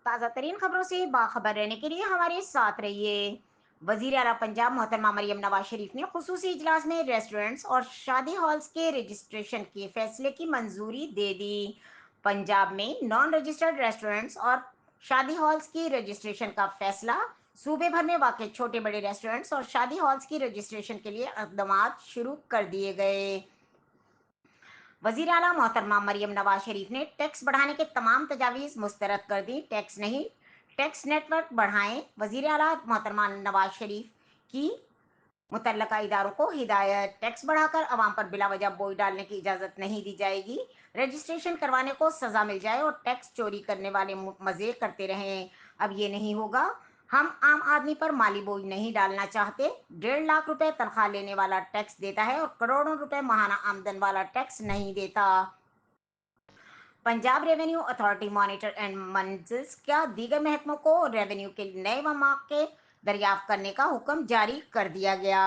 ताज़ा तरीन खबरों से बाखबर रहने के लिए हमारे साथ रहिए। वजीर आला पंजाब मोहतरमा मरियम नवाज शरीफ ने खुसूसी इजलास में रेस्टोरेंट्स और शादी हॉल्स के रजिस्ट्रेशन के फैसले की मंजूरी दे दी। पंजाब में नॉन रजिस्टर्ड रेस्टोरेंट्स और शादी हॉल्स की रजिस्ट्रेशन का फैसला। सूबे भर में वाक़ छोटे बड़े रेस्टोरेंट्स और शादी हॉल्स की रजिस्ट्रेशन के लिए इक़दामात शुरू कर दिए गए। वजीर आला मोहतरमा मरियम नवाज शरीफ ने टैक्स बढ़ाने के तमाम तजावीज़ मुस्तरद कर दी। टैक्स नहीं, टैक्स नेटवर्क बढ़ाएं। वजीर आला मोहतरमा नवाज शरीफ की मुतल्लका इदारों को हिदायत। टैक्स बढ़ाकर अवाम पर बिला वजह बोझ डालने की इजाज़त नहीं दी जाएगी। रजिस्ट्रेशन करवाने को सज़ा मिल जाए और टैक्स चोरी करने वाले मज़े करते रहें। अब ये नहीं होगा। हम आम आदमी पर माली बोझ नहीं डालना चाहते। 1.5 लाख रुपए तनख्वाह लेने वाला टैक्स देता है और करोड़ों रुपए माहाना आमदन वाला टैक्स नहीं देता। Punjab revenue authority monitor and मंजिल्स क्या दीगर महकमों को रेवेन्यू के नए मौके दरियाफ्त करने का हुक्म जारी कर दिया गया।